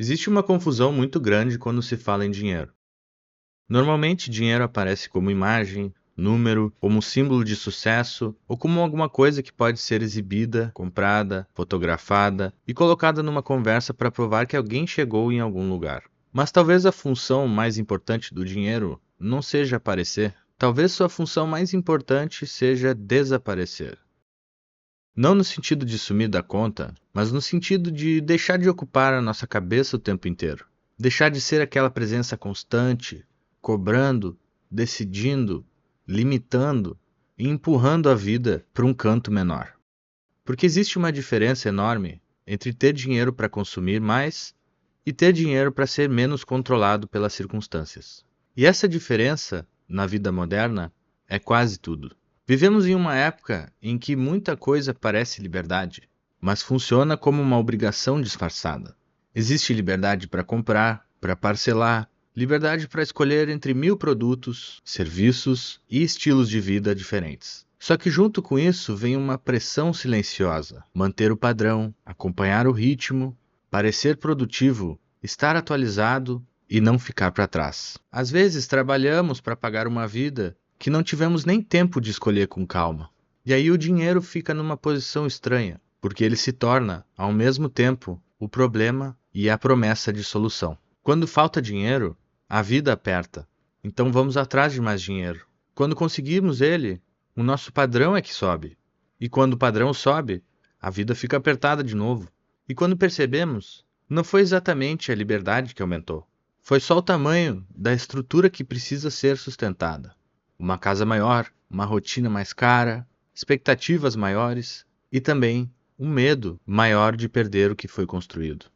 Existe uma confusão muito grande quando se fala em dinheiro. Normalmente, dinheiro aparece como imagem, número, como símbolo de sucesso ou como alguma coisa que pode ser exibida, comprada, fotografada e colocada numa conversa para provar que alguém chegou em algum lugar. Mas talvez a função mais importante do dinheiro não seja aparecer. Talvez sua função mais importante seja desaparecer. Não no sentido de sumir da conta, mas no sentido de deixar de ocupar a nossa cabeça o tempo inteiro. Deixar de ser aquela presença constante, cobrando, decidindo, limitando e empurrando a vida para um canto menor. Porque existe uma diferença enorme entre ter dinheiro para consumir mais e ter dinheiro para ser menos controlado pelas circunstâncias. E essa diferença, na vida moderna, é quase tudo. Vivemos em uma época em que muita coisa parece liberdade, mas funciona como uma obrigação disfarçada. Existe liberdade para comprar, para parcelar, liberdade para escolher entre 1000 produtos, serviços e estilos de vida diferentes. Só que junto com isso vem uma pressão silenciosa: manter o padrão, acompanhar o ritmo, parecer produtivo, estar atualizado e não ficar para trás. Às vezes trabalhamos para pagar uma vida que não tivemos nem tempo de escolher com calma. E aí o dinheiro fica numa posição estranha, porque ele se torna, ao mesmo tempo, o problema e a promessa de solução. Quando falta dinheiro, a vida aperta. Então vamos atrás de mais dinheiro. Quando conseguimos ele, o nosso padrão é que sobe. E quando o padrão sobe, a vida fica apertada de novo. E quando percebemos, não foi exatamente a liberdade que aumentou. Foi só o tamanho da estrutura que precisa ser sustentada. Uma casa maior, uma rotina mais cara, expectativas maiores e também um medo maior de perder o que foi construído.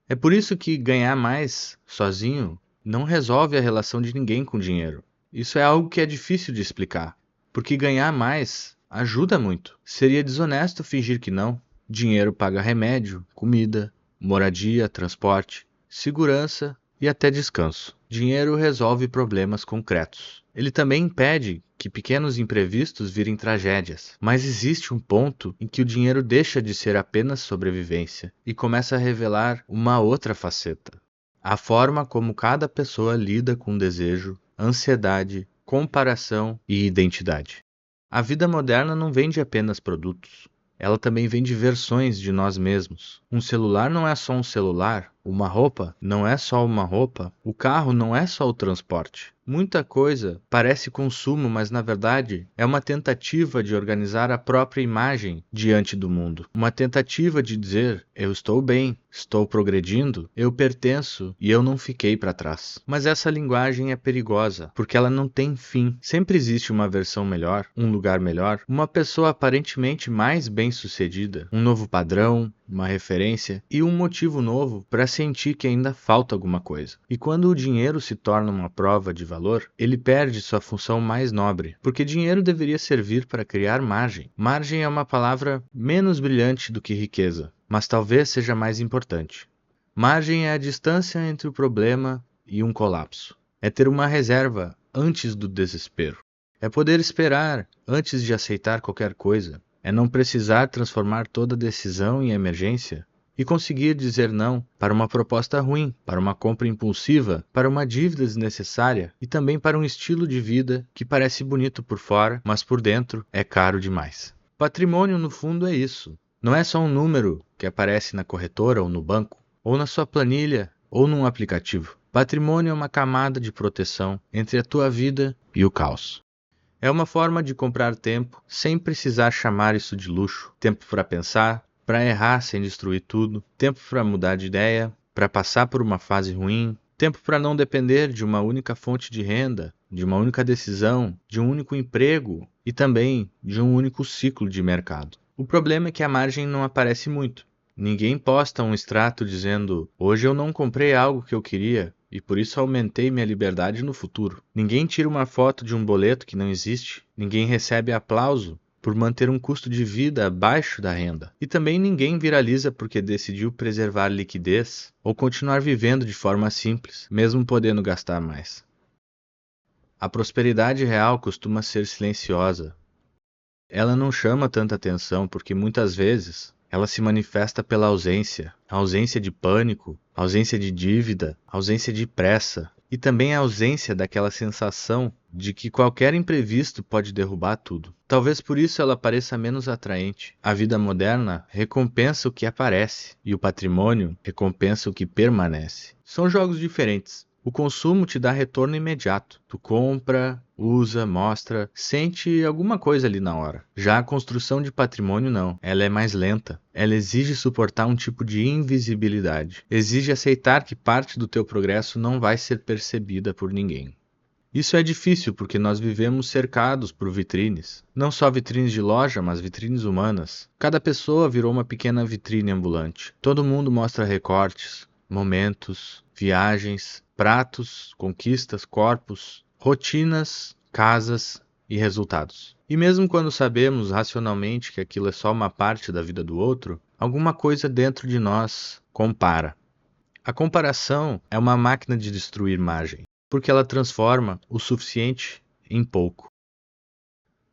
É por isso que ganhar mais sozinho não resolve a relação de ninguém com dinheiro. Isso é algo que é difícil de explicar, porque ganhar mais ajuda muito. Seria desonesto fingir que não. Dinheiro paga remédio, comida, moradia, transporte, segurança e até descanso. Dinheiro resolve problemas concretos. Ele também impede que pequenos imprevistos virem tragédias. Mas existe um ponto em que o dinheiro deixa de ser apenas sobrevivência e começa a revelar uma outra faceta: a forma como cada pessoa lida com desejo, ansiedade, comparação e identidade. A vida moderna não vende apenas produtos. Ela também vende versões de nós mesmos. Um celular não é só um celular, uma roupa não é só uma roupa, o carro não é só o transporte. Muita coisa parece consumo, mas na verdade é uma tentativa de organizar a própria imagem diante do mundo. Uma tentativa de dizer: eu estou bem, estou progredindo, eu pertenço e eu não fiquei para trás. Mas essa linguagem é perigosa, porque ela não tem fim. Sempre existe uma versão melhor, um lugar melhor, uma pessoa aparentemente mais bem-sucedida, um novo padrão, uma referência e um motivo novo para sentir que ainda falta alguma coisa. E quando o dinheiro se torna uma prova de valor, ele perde sua função mais nobre, porque dinheiro deveria servir para criar margem. Margem é uma palavra menos brilhante do que riqueza, mas talvez seja mais importante. Margem é a distância entre o problema e um colapso. É ter uma reserva antes do desespero. É poder esperar antes de aceitar qualquer coisa. É não precisar transformar toda decisão em emergência e conseguir dizer não para uma proposta ruim, para uma compra impulsiva, para uma dívida desnecessária e também para um estilo de vida que parece bonito por fora, mas por dentro é caro demais. Patrimônio, no fundo, é isso. Não é só um número que aparece na corretora ou no banco, ou na sua planilha, ou num aplicativo. Patrimônio é uma camada de proteção entre a tua vida e o caos. É uma forma de comprar tempo sem precisar chamar isso de luxo. Tempo para pensar, para errar sem destruir tudo, tempo para mudar de ideia, para passar por uma fase ruim, tempo para não depender de uma única fonte de renda, de uma única decisão, de um único emprego e também de um único ciclo de mercado. O problema é que a margem não aparece muito. Ninguém posta um extrato dizendo: hoje eu não comprei algo que eu queria e por isso aumentei minha liberdade no futuro. Ninguém tira uma foto de um boleto que não existe. Ninguém recebe aplauso por manter um custo de vida abaixo da renda. E também ninguém viraliza porque decidiu preservar liquidez ou continuar vivendo de forma simples, mesmo podendo gastar mais. A prosperidade real costuma ser silenciosa. Ela não chama tanta atenção porque muitas vezes Ela se manifesta pela ausência de pânico, ausência de dívida, ausência de pressa e também a ausência daquela sensação de que qualquer imprevisto pode derrubar tudo. Talvez por isso ela pareça menos atraente. A vida moderna recompensa o que aparece e o patrimônio recompensa o que permanece. São jogos diferentes. O consumo te dá retorno imediato. Tu compra, usa, mostra, sente alguma coisa ali na hora. Já a construção de patrimônio não. Ela é mais lenta. Ela exige suportar um tipo de invisibilidade. Exige aceitar que parte do teu progresso não vai ser percebida por ninguém. Isso é difícil porque nós vivemos cercados por vitrines. Não só vitrines de loja, mas vitrines humanas. Cada pessoa virou uma pequena vitrine ambulante. Todo mundo mostra recortes, momentos, viagens, pratos, conquistas, corpos, rotinas, casas e resultados. E mesmo quando sabemos racionalmente que aquilo é só uma parte da vida do outro, alguma coisa dentro de nós compara. A comparação é uma máquina de destruir margem, porque ela transforma o suficiente em pouco.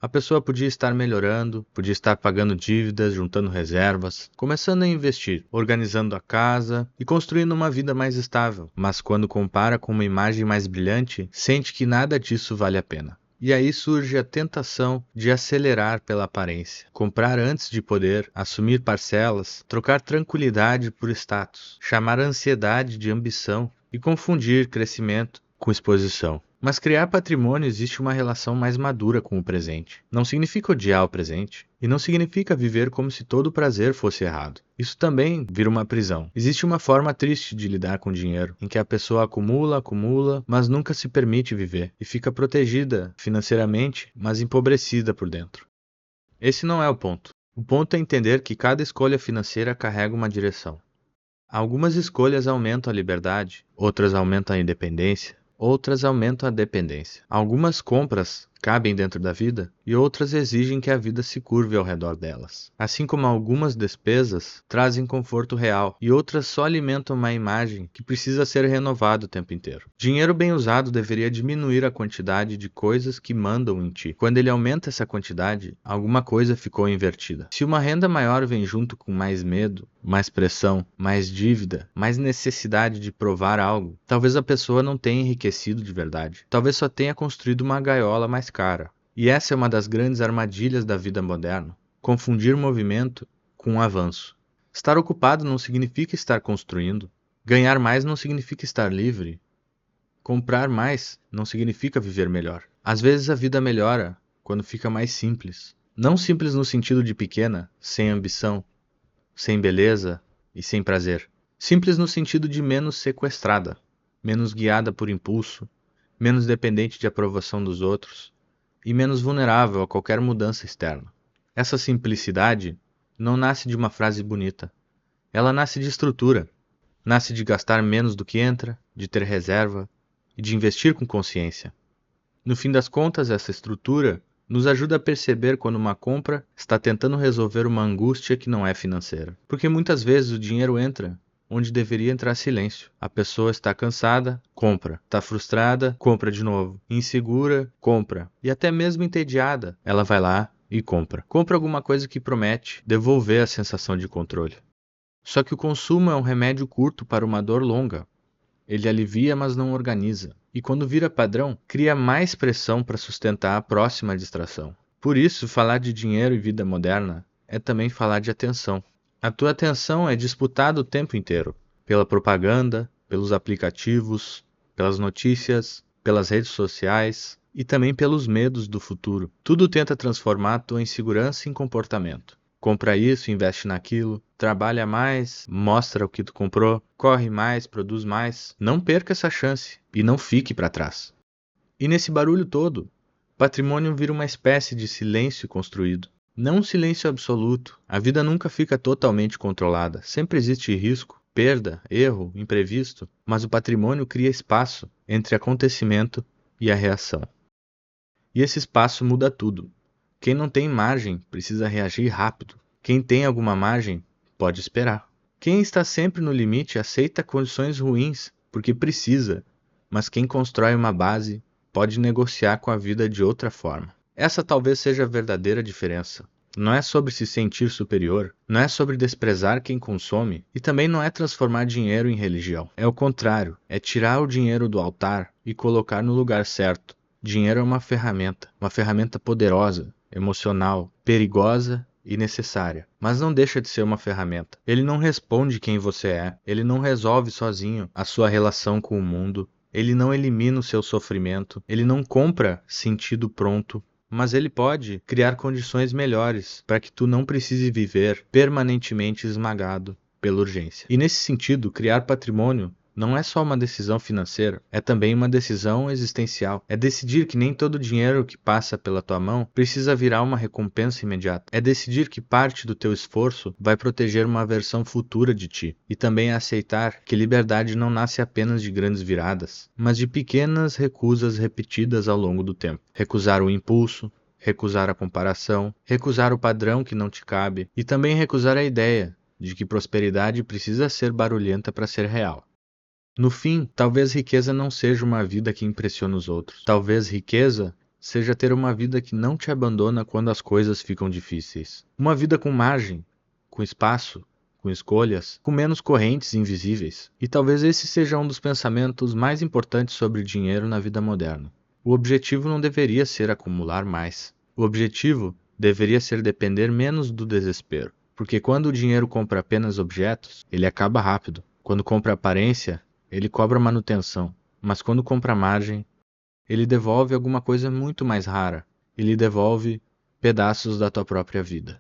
A pessoa podia estar melhorando, podia estar pagando dívidas, juntando reservas, começando a investir, organizando a casa e construindo uma vida mais estável. Mas quando compara com uma imagem mais brilhante, sente que nada disso vale a pena. E aí surge a tentação de acelerar pela aparência, comprar antes de poder, assumir parcelas, trocar tranquilidade por status, chamar a ansiedade de ambição e confundir crescimento com exposição. Mas criar patrimônio existe uma relação mais madura com o presente. Não significa odiar o presente. E não significa viver como se todo prazer fosse errado. Isso também vira uma prisão. Existe uma forma triste de lidar com dinheiro, em que a pessoa acumula, mas nunca se permite viver. E fica protegida financeiramente, mas empobrecida por dentro. Esse não é o ponto. O ponto é entender que cada escolha financeira carrega uma direção. Algumas escolhas aumentam a liberdade, outras aumentam a independência, outras aumentam a dependência. Algumas compras cabem dentro da vida e outras exigem que a vida se curve ao redor delas. Assim como algumas despesas trazem conforto real e outras só alimentam uma imagem que precisa ser renovada o tempo inteiro. Dinheiro bem usado deveria diminuir a quantidade de coisas que mandam em ti. Quando ele aumenta essa quantidade, alguma coisa ficou invertida. Se uma renda maior vem junto com mais medo, mais pressão, mais dívida, mais necessidade de provar algo, talvez a pessoa não tenha enriquecido de verdade. Talvez só tenha construído uma gaiola mais cara. E essa é uma das grandes armadilhas da vida moderna: confundir movimento com avanço. Estar ocupado não significa estar construindo. Ganhar mais não significa estar livre. Comprar mais não significa viver melhor. Às vezes a vida melhora quando fica mais simples. Não simples no sentido de pequena, sem ambição, sem beleza e sem prazer. Simples no sentido de menos sequestrada, menos guiada por impulso, menos dependente de aprovação dos outros e menos vulnerável a qualquer mudança externa. Essa simplicidade não nasce de uma frase bonita. Ela nasce de estrutura. Nasce de gastar menos do que entra, de ter reserva e de investir com consciência. No fim das contas, essa estrutura nos ajuda a perceber quando uma compra está tentando resolver uma angústia que não é financeira. Porque muitas vezes o dinheiro entra onde deveria entrar silêncio. A pessoa está cansada, compra. Está frustrada, compra de novo. Insegura, compra. E até mesmo entediada, ela vai lá e compra. Compra alguma coisa que promete devolver a sensação de controle. Só que o consumo é um remédio curto para uma dor longa. Ele alivia, mas não organiza. E quando vira padrão, cria mais pressão para sustentar a próxima distração. Por isso, falar de dinheiro e vida moderna é também falar de atenção. A tua atenção é disputada o tempo inteiro, pela propaganda, pelos aplicativos, pelas notícias, pelas redes sociais e também pelos medos do futuro. Tudo tenta transformar a tua insegurança em comportamento. Compra isso, investe naquilo, trabalha mais, mostra o que tu comprou, corre mais, produz mais. Não perca essa chance e não fique para trás. E nesse barulho todo, patrimônio vira uma espécie de silêncio construído. Não um silêncio absoluto. A vida nunca fica totalmente controlada. Sempre existe risco, perda, erro, imprevisto. Mas o patrimônio cria espaço entre acontecimento e a reação. E esse espaço muda tudo. Quem não tem margem precisa reagir rápido. Quem tem alguma margem pode esperar. Quem está sempre no limite aceita condições ruins porque precisa. Mas quem constrói uma base pode negociar com a vida de outra forma. Essa talvez seja a verdadeira diferença. Não é sobre se sentir superior, não é sobre desprezar quem consome e também não é transformar dinheiro em religião. É o contrário, é tirar o dinheiro do altar e colocar no lugar certo. Dinheiro é uma ferramenta poderosa, emocional, perigosa e necessária, mas não deixa de ser uma ferramenta. Ele não responde quem você é, ele não resolve sozinho a sua relação com o mundo, ele não elimina o seu sofrimento, ele não compra sentido pronto, mas ele pode criar condições melhores para que tu não precise viver permanentemente esmagado pela urgência. E nesse sentido, criar patrimônio não é só uma decisão financeira, é também uma decisão existencial. É decidir que nem todo dinheiro que passa pela tua mão precisa virar uma recompensa imediata. É decidir que parte do teu esforço vai proteger uma versão futura de ti. E também é aceitar que liberdade não nasce apenas de grandes viradas, mas de pequenas recusas repetidas ao longo do tempo. Recusar o impulso, recusar a comparação, recusar o padrão que não te cabe e também recusar a ideia de que prosperidade precisa ser barulhenta para ser real. No fim, talvez riqueza não seja uma vida que impressiona os outros. Talvez riqueza seja ter uma vida que não te abandona quando as coisas ficam difíceis. Uma vida com margem, com espaço, com escolhas, com menos correntes invisíveis. E talvez esse seja um dos pensamentos mais importantes sobre dinheiro na vida moderna. O objetivo não deveria ser acumular mais. O objetivo deveria ser depender menos do desespero. Porque quando o dinheiro compra apenas objetos, ele acaba rápido. Quando compra aparência, ele cobra manutenção, mas quando compra margem, ele devolve alguma coisa muito mais rara. Ele devolve pedaços da tua própria vida.